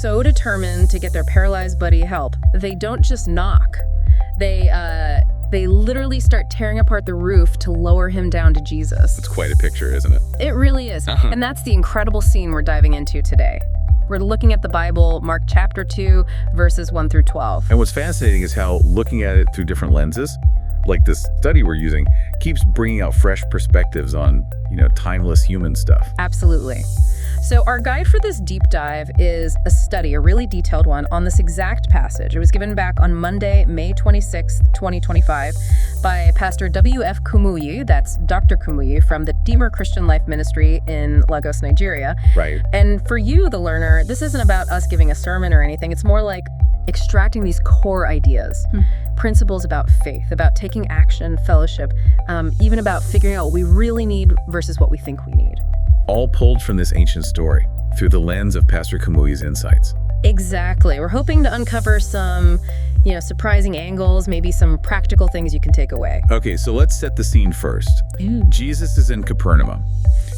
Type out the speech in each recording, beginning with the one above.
so determined to get their paralyzed buddy help, they don't just knock. They literally start tearing apart the roof to lower him down to Jesus. It's quite a picture, isn't it? It really is. And that's the incredible scene we're diving into today. We're looking at the Bible, Mark chapter 2, verses 1 through 12. And what's fascinating is how looking at it through different lenses, like this study we're using, keeps bringing out fresh perspectives on, timeless human stuff. Absolutely. So our guide for this deep dive is a study, a really detailed one, on this exact passage. It was given back on Monday, May 26th, 2025, by Pastor W.F. Kumuyi, that's Dr. Kumuyi, from the 𝕽𝖊𝖑𝖊𝖆𝖏 Christian Life Ministry in Lagos, Nigeria. Right. And for you, the learner, this isn't about us giving a sermon or anything. It's more like extracting these core ideas, principles about faith, about taking action, fellowship, even about figuring out what we really need versus what we think we need. All pulled from this ancient story through the lens of Pastor Kumuyi's insights. Exactly. We're hoping to uncover some, surprising angles, maybe some practical things you can take away. Okay, so let's set the scene first. Jesus is in Capernaum,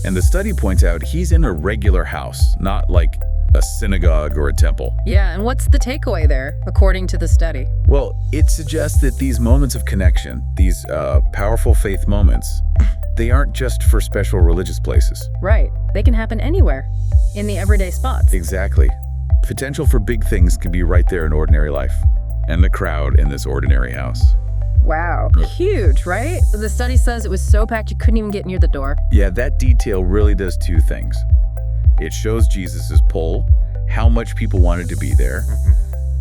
and the study points out he's in a regular house, not like a synagogue or a temple. Yeah, and what's the takeaway there, according to the study? Well, it suggests that these moments of connection, these powerful faith moments, they aren't just for special religious places. Right. They can happen anywhere, in the everyday spots. Exactly. Potential for big things can be right there in ordinary life, and the crowd in this ordinary house. Wow. Huge, right? The study says it was so packed you couldn't even get near the door. Yeah, that detail really does two things. It shows Jesus's pull, how much people wanted to be there,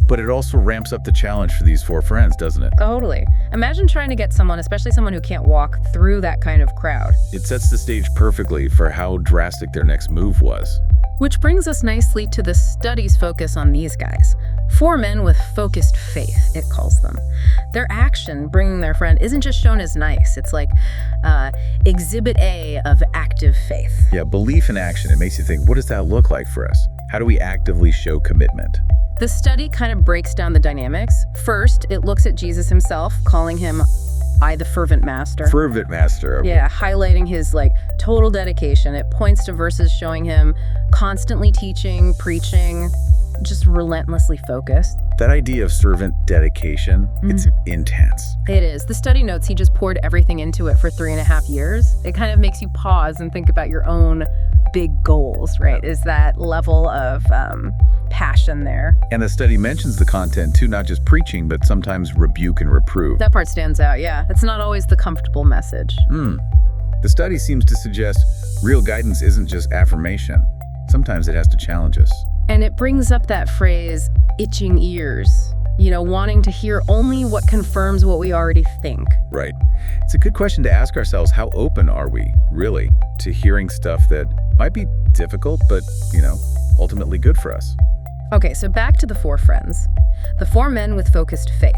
but it also ramps up the challenge for these four friends, doesn't it? Totally. Imagine trying to get someone, especially someone who can't walk, through that kind of crowd. It sets the stage perfectly for how drastic their next move was. Which brings us nicely to the study's focus on these guys. Four men with focused faith, it calls them. Their action, bringing their friend, isn't just shown as nice. It's like exhibit A of active faith. Yeah, belief in action. It makes you think, what does that look like for us? How do we actively show commitment? The study kind of breaks down the dynamics. First, it looks at Jesus himself, calling him I, the fervent master. Fervent master. Yeah, highlighting his total dedication. It points to verses showing him constantly teaching, preaching, just relentlessly focused. That idea of servant dedication, it's intense. It is. The study notes he just poured everything into it for 3.5 years. It kind of makes you pause and think about your own big goals, right? Is that level of passion there. And the study mentions the content too, not just preaching, but sometimes rebuke and reprove. That part stands out, yeah. It's not always the comfortable message. The study seems to suggest real guidance isn't just affirmation. Sometimes it has to challenge us. And it brings up that phrase, itching ears, wanting to hear only what confirms what we already think. Right. It's a good question to ask ourselves, how open are we, really, to hearing stuff that might be difficult, but, ultimately good for us? Okay, so back to the four friends. The four men with focused faith.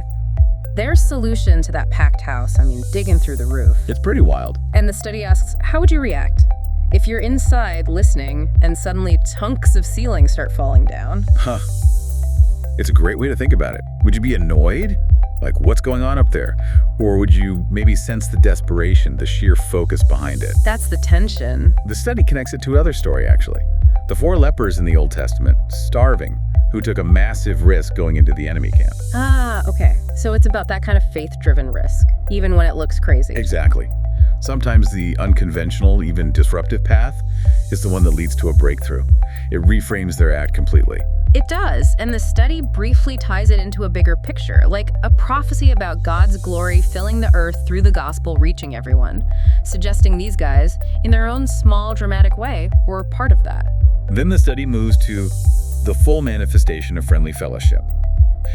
Their solution to that packed house, digging through the roof. It's pretty wild. And the study asks, how would you react if you're inside listening and suddenly chunks of ceiling start falling down? It's a great way to think about it. Would you be annoyed? Like, what's going on up there? Or would you maybe sense the desperation, the sheer focus behind it? That's the tension. The study connects it to another story, actually. The 4 lepers in the Old Testament, starving, who took a massive risk going into the enemy camp. Okay. So it's about that kind of faith-driven risk, even when it looks crazy. Exactly. Sometimes the unconventional, even disruptive path is the one that leads to a breakthrough. It reframes their act completely. It does, and the study briefly ties it into a bigger picture, like a prophecy about God's glory filling the earth through the gospel reaching everyone, suggesting these guys, in their own small, dramatic way, were part of that. Then the study moves to the full manifestation of friendly fellowship.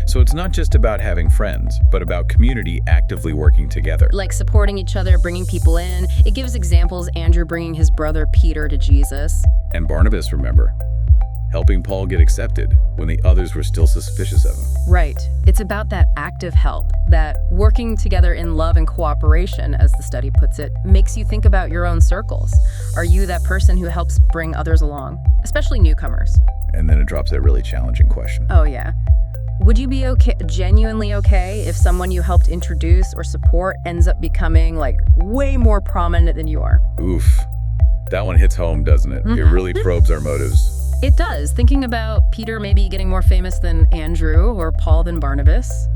So it's not just about having friends, but about community actively working together. Like supporting each other, bringing people in. It gives examples, Andrew bringing his brother Peter to Jesus. And Barnabas, remember, helping Paul get accepted when the others were still suspicious of him. Right. It's about that active help, that working together in love and cooperation, as the study puts it, makes you think about your own circles. Are you that person who helps bring others along, especially newcomers? And then it drops that really challenging question. Oh, yeah. Would you be genuinely okay if someone you helped introduce or support ends up becoming way more prominent than you are? Oof. That one hits home, doesn't it? It really probes our motives. It does. Thinking about Peter maybe getting more famous than Andrew or Paul than Barnabas,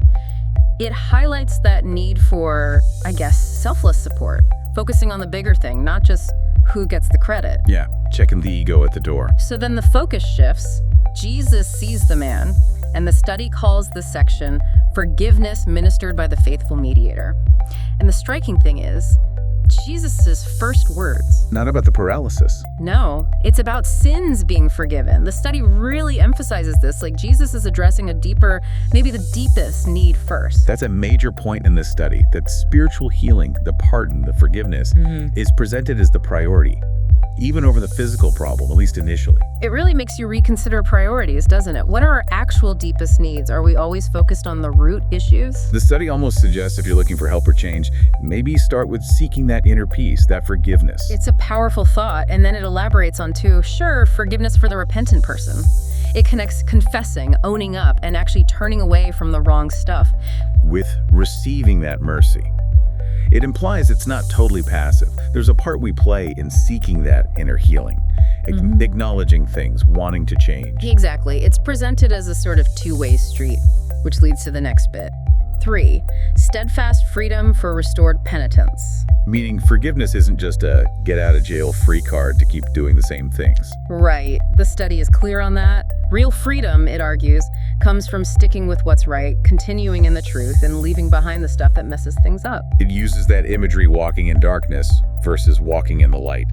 it highlights that need for, I guess, selfless support, focusing on the bigger thing, not just who gets the credit. Yeah, checking the ego at the door. So then the focus shifts. Jesus sees the man, and the study calls this section Forgiveness Ministered by the Faithful Mediator. And the striking thing is, Jesus' first words. Not about the paralysis. No, it's about sins being forgiven. The study really emphasizes this, like Jesus is addressing a deeper, maybe the deepest need first. That's a major point in this study, that spiritual healing, the pardon, the forgiveness, is presented as the priority, even over the physical problem, at least initially. It really makes you reconsider priorities, doesn't it? What are our actual deepest needs? Are we always focused on the root issues? The study almost suggests if you're looking for help or change, maybe start with seeking that inner peace, that forgiveness. It's a powerful thought, and then it elaborates on forgiveness for the repentant person. It connects confessing, owning up, and actually turning away from the wrong stuff. With receiving that mercy. It implies it's not totally passive. There's a part we play in seeking that inner healing, acknowledging things, wanting to change. Exactly. It's presented as a sort of two-way street, which leads to the next bit. 3, steadfast freedom for restored penitence. Meaning forgiveness isn't just a get-out-of-jail-free card to keep doing the same things. Right. The study is clear on that. Real freedom, it argues, comes from sticking with what's right, continuing in the truth, and leaving behind the stuff that messes things up. It uses that imagery walking in darkness versus walking in the light.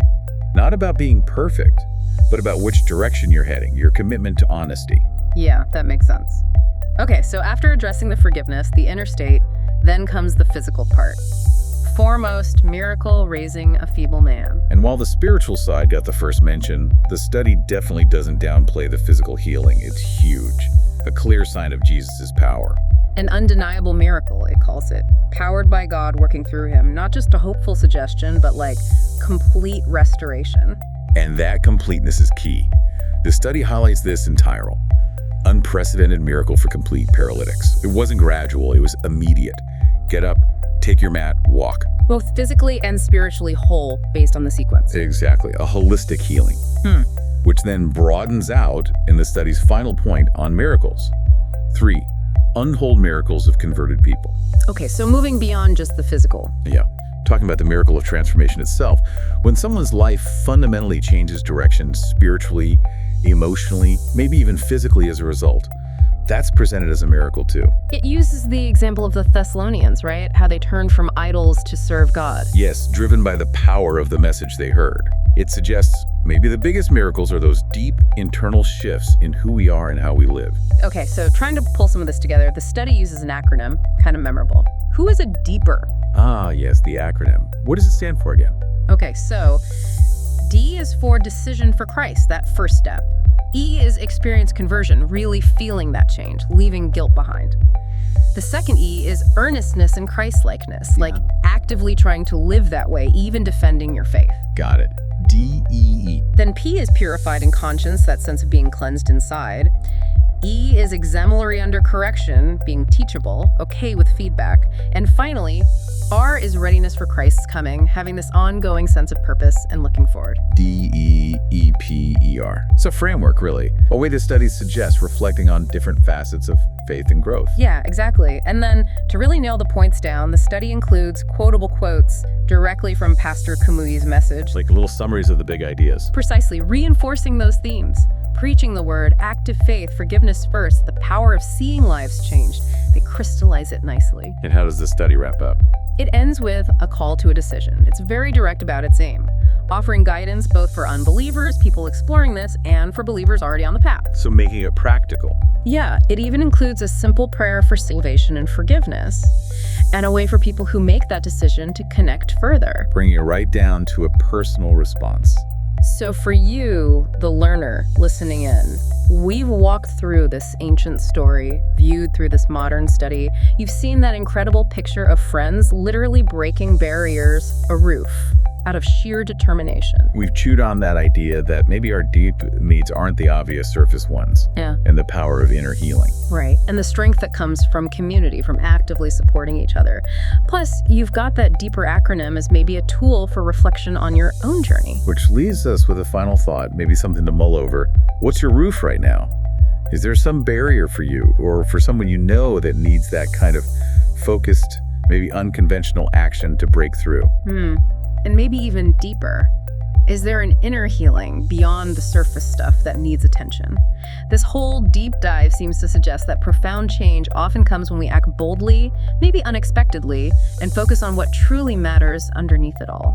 Not about being perfect, but about which direction you're heading, your commitment to honesty. Yeah, that makes sense. Okay, so after addressing the forgiveness, the inner state, then comes the physical part. Foremost, miracle raising a feeble man. And while the spiritual side got the first mention, the study definitely doesn't downplay the physical healing. It's huge. A clear sign of Jesus' power. An undeniable miracle, it calls it. Powered by God working through him. Not just a hopeful suggestion, but like complete restoration. And that completeness is key. The study highlights this in Tyrol. Unprecedented miracle for complete paralytics. It wasn't gradual, it was immediate. Get up, take your mat, walk. Both physically and spiritually whole based on the sequence. Exactly, a holistic healing. Which then broadens out in the study's final point on miracles. 3, untold miracles of converted people. Okay, so moving beyond just the physical. Yeah, talking about the miracle of transformation itself. When someone's life fundamentally changes direction spiritually, emotionally, maybe even physically as a result, that's presented as a miracle too. It uses the example of the Thessalonians, right? How they turned from idols to serve God. Yes, driven by the power of the message they heard. It suggests maybe the biggest miracles are those deep internal shifts in who we are and how we live. Okay, so trying to pull some of this together, the study uses an acronym, kind of memorable. Who is a deeper? Ah, yes, the acronym. What does it stand for again? Okay, so D is for decision for Christ, that first step. E is experience conversion, really feeling that change, leaving guilt behind. The second E is earnestness and Christ-likeness, like actively trying to live that way, even defending your faith. Got it. D-E-E. Then P is purified in conscience, that sense of being cleansed inside. E is exemplary under correction, being teachable, okay with feedback. And finally, R is readiness for Christ's coming, having this ongoing sense of purpose and looking forward. D-E-E-P-E-R. It's a framework, really. A way the study suggests reflecting on different facets of faith and growth. Yeah, exactly. And then, to really nail the points down, the study includes quotable quotes directly from Pastor Kumuyi's message. Like little summaries of the big ideas. Precisely, reinforcing those themes. Preaching the word, active faith, forgiveness first, the power of seeing lives changed. They crystallize it nicely. And how does the study wrap up? It ends with a call to a decision. It's very direct about its aim, offering guidance both for unbelievers, people exploring this, and for believers already on the path. So making it practical. Yeah, it even includes a simple prayer for salvation and forgiveness, and a way for people who make that decision to connect further. Bringing it right down to a personal response. So for you, the learner listening in, we've walked through this ancient story, viewed through this modern study. You've seen that incredible picture of friends literally breaking barriers, a roof. out of sheer determination. We've chewed on that idea that maybe our deep needs aren't the obvious surface ones, Yeah. and the power of inner healing. Right, and the strength that comes from community, from actively supporting each other. Plus, you've got that deeper acronym as maybe a tool for reflection on your own journey. Which leaves us with a final thought, maybe something to mull over. What's your roof right now? Is there some barrier for you or for someone you know that needs that kind of focused, maybe unconventional action to break through? And maybe even deeper. Is there an inner healing beyond the surface stuff that needs attention? This whole deep dive seems to suggest that profound change often comes when we act boldly, maybe unexpectedly, and focus on what truly matters underneath it all.